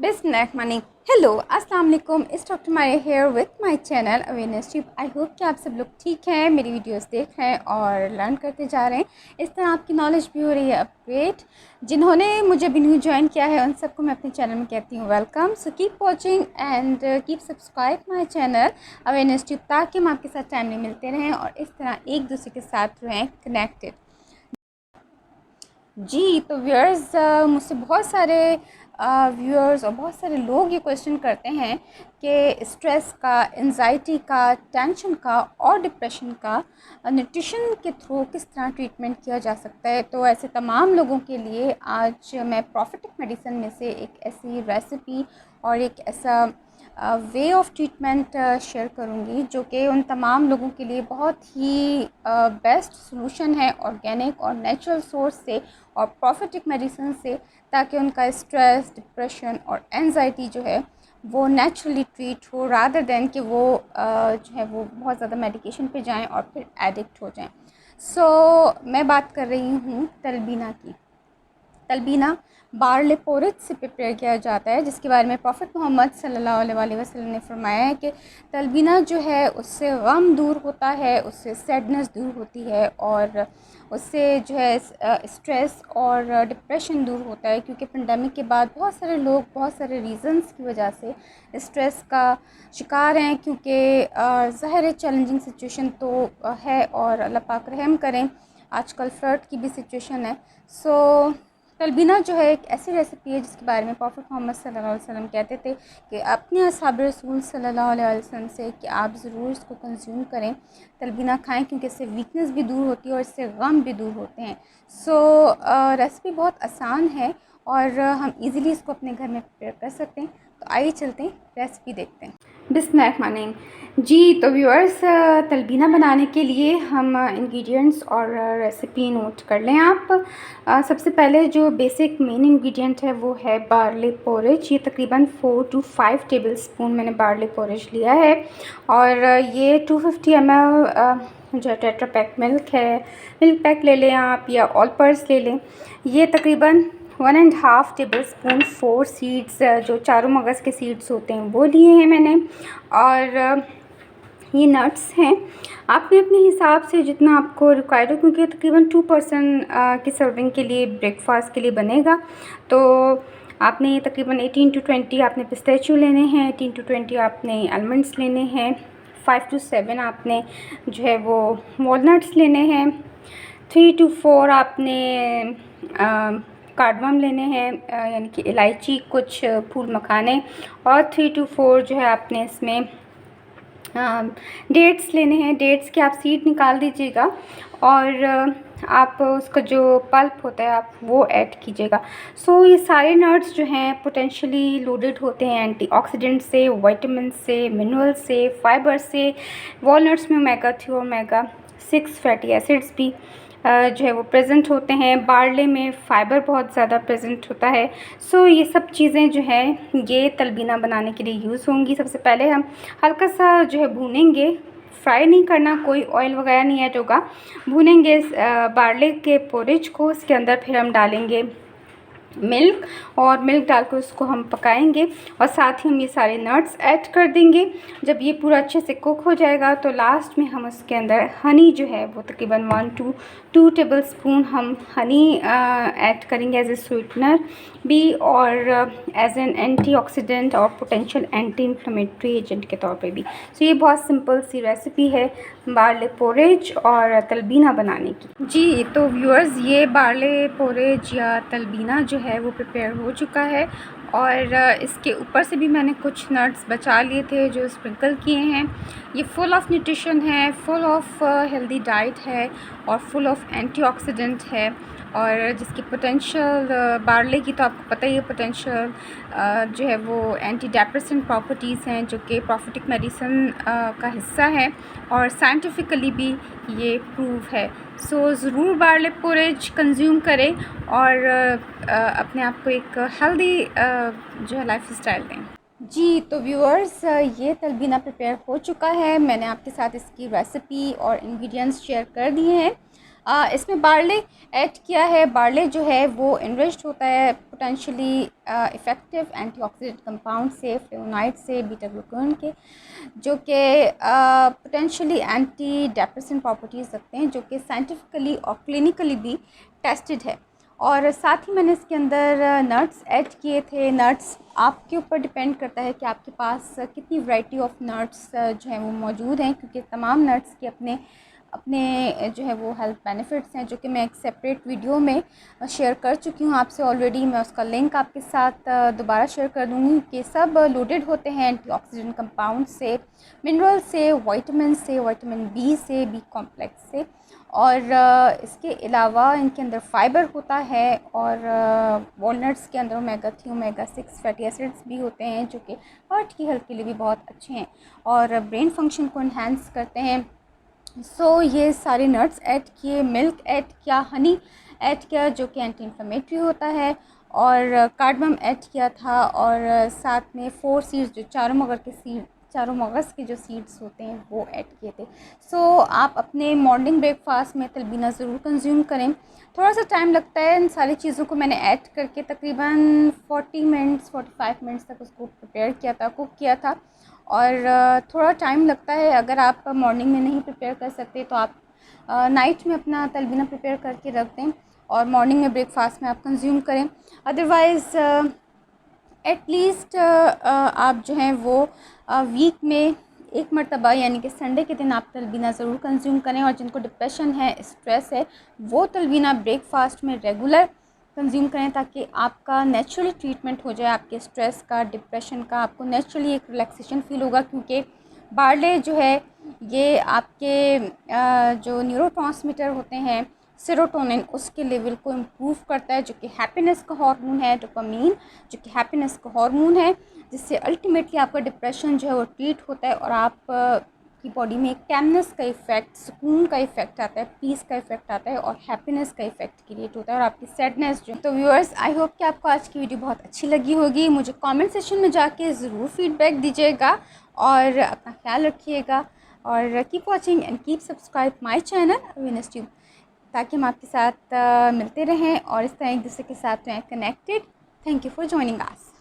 बिस्मिल्लाहिर्रहमानिर्रहीम। हेलो अस्सलाम वालेकुम। इस डॉक्टर मारे here with my channel awareness tube. I hope कि आप सब लोग ठीक हैं, मेरी वीडियोस देख रहे हैं और लर्न करते जा रहे हैं। इस तरह आपकी नॉलेज भी हो रही है अपग्रेड। जिन्होंने मुझे अभी न्यू ज्वाइन किया है उन सबको मैं अपने चैनल में कहती हूँ welcome. So keep watching and keep subscribe my channel awareness tube, ताकि हम आपके साथ टाइमली मिलते रहें और इस तरह एक दूसरे के साथ रहें कनेक्टेड। जी तो व्यूअर्स, मुझसे बहुत सारे व्यूअर्स और बहुत सारे लोग ये क्वेश्चन करते हैं कि स्ट्रेस का, एंजाइटी का, टेंशन का और डिप्रेशन का न्यूट्रिशन के थ्रू किस तरह ट्रीटमेंट किया जा सकता है। तो ऐसे तमाम लोगों के लिए आज मैं प्रॉफिटिक मेडिसिन में से एक ऐसी रेसिपी और एक ऐसा वे ऑफ ट्रीटमेंट शेयर करूंगी जो कि उन तमाम लोगों के लिए बहुत ही बेस्ट सॉल्यूशन है, ऑर्गेनिक और नेचुरल सोर्स से और प्रॉफिटिक मेडिसिन से, ताकि उनका स्ट्रेस, डिप्रेशन और एंजाइटी जो है वो नेचुरली ट्रीट हो, रादर देन कि वो जो है वो बहुत ज़्यादा मेडिकेशन पे जाएं और फिर एडिक्ट हो जाएं। मैं बात कर रही हूँ तलबीना की। तलबीना बारले पोरिज से प्रिपेयर किया जाता है, जिसके बारे में प्रॉफिट मोहम्मद सल्लल्लाहु अलैहि वसल्लम ने फरमाया है कि तलबीना जो है उससे गम दूर होता है, उससे सैडनेस दूर होती है और उससे जो है स्ट्रेस और डिप्रेशन दूर होता है। क्योंकि पेंडेमिक के बाद बहुत सारे लोग बहुत सारे रीज़न्स की वजह से स्ट्रेस का शिकार हैं, क्योंकि ज़ाहिर चैलेंजिंग सिचुएशन तो है और अल्लाह पाक रहम करें, आजकल फ्लड की भी सिचुएशन है। तलबीना जो है एक ऐसी रेसिपी है जिसके बारे में प्रॉफिट मोहम्मद सल्लल्लाहु अलैहि वसल्लम कहते थे कि अपने असहाब रसूल सल्लल्लाहु अलैहि वसल्लम से कि आप ज़रूर इसको कंज्यूम करें, तलबीना खाएं, क्योंकि इससे वीकनेस भी दूर होती है और इससे गम भी दूर होते हैं। रेसिपी बहुत आसान है और हम इजीली इसको अपने घर में प्रिपेयर कर सकते हैं। तो आइए चलते हैं रेसिपी देखते हैं। बिस्मिल्लाहिर्रहमानिर्रहीम। जी तो व्यूअर्स, तलबीना बनाने के लिए हम इंग्रेडिएंट्स और रेसिपी नोट कर लें आप। सबसे पहले जो बेसिक मेन इंग्रेडिएंट है वो है बार्ले पोरेज। ये तकरीबन 4 to 5 टेबल स्पून मैंने बार्ले पोरेज लिया है और ये 250 ml जो है टेट्रा पैक मिल्क है। मिल्क पैक ले लें आप या ऑल पर्स ले लें। ये तकरीबन 1.5 टेबल स्पून 4 सीड्स, जो चारों मगज़ के सीड्स होते हैं वो लिए हैं मैंने। और ये नट्स हैं, आपने अपने हिसाब से जितना आपको रिक्वायर्ड हो, क्योंकि तकरीबन 2 पर्सन की सर्विंग के लिए ब्रेकफास्ट के लिए बनेगा। तो आपने तकरीबन 18 to 20 आपने पिस्ताचियो लेने हैं, 18 to 20 आपने आलमंड्स लेने हैं, 5 to 7 आपने जो है वो वॉलनट्स लेने हैं, 3 to 4 आपने कार्डमम लेने हैं, यानी कि इलायची, कुछ फूल मखाने, और 3 to 4 जो है आपने इसमें डेट्स लेने हैं। डेट्स के आप सीड निकाल दीजिएगा और आप उसका जो पल्प होता है आप वो ऐड कीजिएगा। ये सारे नट्स जो हैं पोटेंशियली लोडेड होते हैं एंटीऑक्सीडेंट से, विटामिन से, मिनरल से, फाइबर से। वॉलनट्स में ओमेगा 3 और ओमेगा 6 फैटी एसिड्स भी जो है वो प्रेजेंट होते हैं। बार्ले में फ़ाइबर बहुत ज़्यादा प्रेजेंट होता है। ये सब चीज़ें जो हैं ये तलबीना बनाने के लिए यूज़ होंगी। सबसे पहले हम हल्का सा जो है भूनेंगे, फ्राई नहीं करना, कोई ऑयल वगैरह नहीं ऐड होगा। भूनेंगे बार्ले के पोरेज को, उसके अंदर फिर हम डालेंगे मिल्क और मिल्क डालकर उसको हम पकाएंगे और साथ ही हम ये सारे नट्स ऐड कर देंगे। जब ये पूरा अच्छे से कुक हो जाएगा तो लास्ट में हम उसके अंदर हनी जो है वो तकरीबन 1 to 2 टेबल स्पून हम हनी ऐड करेंगे एज ए स्वीटनर भी और एज एन एंटीऑक्सीडेंट और पोटेंशियल एंटी इन्फ्लेमेटरी एजेंट के तौर पे भी। ये बहुत सिंपल सी रेसिपी है बार्ले पोरेज और तलबीना बनाने की। जी तो व्यूअर्स, ये बार्ले पोरेज या तलबीना जो है वो प्रिपेयर हो चुका है और इसके ऊपर से भी मैंने कुछ नट्स बचा लिए थे जो स्प्रिंकल किए हैं। ये फुल ऑफ न्यूट्रिशन है, फुल ऑफ हेल्दी डाइट है और फुल ऑफ एंटीऑक्सीडेंट है और जिसकी पोटेंशियल बार्ले की तो आपको पता ही है पोटेंशियल जो है वो एंटी डिप्रेसेंट प्रॉपर्टीज़ हैं, जो कि प्रॉफिटिक मेडिसिन का हिस्सा है और साइंटिफिकली भी ये प्रूव है। ज़रूर बार्ले पोरेज कंज्यूम करें और अपने आप को एक हेल्दी जो है लाइफ स्टाइल दें। जी तो व्यूअर्स, ये तलबीना प्रिपेयर हो चुका है। मैंने आपके साथ इसकी रेसिपी और इंग्रेडिएंट्स शेयर कर दिए हैं। इसमें बार्ले ऐड किया है। बार्ले जो है वो इनरिच्ड होता है पोटेंशियली इफ़ेक्टिव एंटीऑक्सीडेंट कंपाउंड से, फ्लेवोनॉइड से, बीटा ग्लूकन के, जो कि पोटेंशियली एंटी डिप्रेसेंट प्रॉपर्टीज़ रखते हैं, जो कि साइंटिफिकली और क्लिनिकली भी टेस्टेड है। और साथ ही मैंने इसके अंदर नट्स ऐड किए थे। नट्स आपके ऊपर डिपेंड करता है कि आपके पास कितनी वैरायटी ऑफ नट्स जो हैं वो मौजूद हैं, क्योंकि तमाम नट्स के अपने अपने जो है वो हेल्थ बेनिफिट्स हैं, जो कि मैं एक सेपरेट वीडियो में शेयर कर चुकी हूँ आपसे ऑलरेडी। मैं उसका लिंक आपके साथ दोबारा शेयर कर दूँगी कि सब लोडेड होते हैं एंटीऑक्सीडेंट कंपाउंड से, मिनरल से, विटामिन से, विटामिन बी से, बी कॉम्प्लेक्स से, और इसके अलावा इनके अंदर फ़ाइबर होता है, और वॉलनट्स के अंदर ओमेगा 3 ओमेगा 6 फैटी एसिड्स भी होते हैं, जो कि हार्ट की हेल्थ के लिए भी बहुत अच्छे हैं और ब्रेन फंक्शन को इन्हांस करते हैं। ये सारे नट्स ऐड किए, मिल्क ऐड किया, हनी ऐड किया जो कि एंटी इन्फ्लेमेटरी होता है, और कार्डमम ऐड किया था, और साथ में 4 सीड्स जो चारों मगज़ के जो सीड्स होते हैं वो ऐड किए थे। आप अपने मॉर्निंग ब्रेकफास्ट में तलबीना ज़रूर कंज्यूम करें। थोड़ा सा टाइम लगता है इन सारी चीज़ों को मैंने ऐड करके, तकरीबन 45 मिनट्स तक उसको प्रिपेयर किया था, कुक किया था, और थोड़ा टाइम लगता है। अगर आप मॉर्निंग में नहीं प्रिपेयर कर सकते तो आप नाइट में अपना तलबीना प्रिपेयर करके रख दें और मॉर्निंग में ब्रेकफास्ट में आप कंज्यूम करें। अदरवाइज़ एटलीस्ट आप जो हैं वो वीक में एक मरतबा यानी कि संडे के दिन आप तलबीना ज़रूर कंज्यूम करें, और जिनको डिप्रेशन है, स्ट्रेस है, वो तलबीना ब्रेकफास्ट में रेगुलर कंज्यूम करें, ताकि आपका नेचुरली ट्रीटमेंट हो जाए आपके स्ट्रेस का, डिप्रेशन का। आपको नेचुरली एक रिलैक्सेशन फ़ील होगा, क्योंकि बार्ले जो है ये आपके जो न्यूरोट्रांसमीटर होते हैं सेरोटोनिन, उसके लेवल को इम्प्रूव करता है, जो कि हैप्पीनेस का हार्मोन है, डोपामीन जो कि हैप्पीनेस का हार्मोन है, जिससे अल्टीमेटली आपका डिप्रेशन जो है वो ट्रीट होता है, और आप की बॉडी में एक कैमनेस का इफ़ेक्ट, सुकून का इफ़ेक्ट आता है, पीस का इफ़ेक्ट आता है, और हैप्पीनेस का इफ़ेक्ट क्रिएट होता है, और आपकी सैडनेस जो। तो व्यूअर्स, आई होप कि आपको आज की वीडियो बहुत अच्छी लगी होगी। मुझे कमेंट सेक्शन में जाके ज़रूर फीडबैक दीजिएगा, और अपना ख्याल रखिएगा, और keep watching and keep subscribe my channel awareness tube, ताकि हम आपके साथ मिलते रहें और इस तरह एक दूसरे के साथ रहें connected. Thank you for joining us.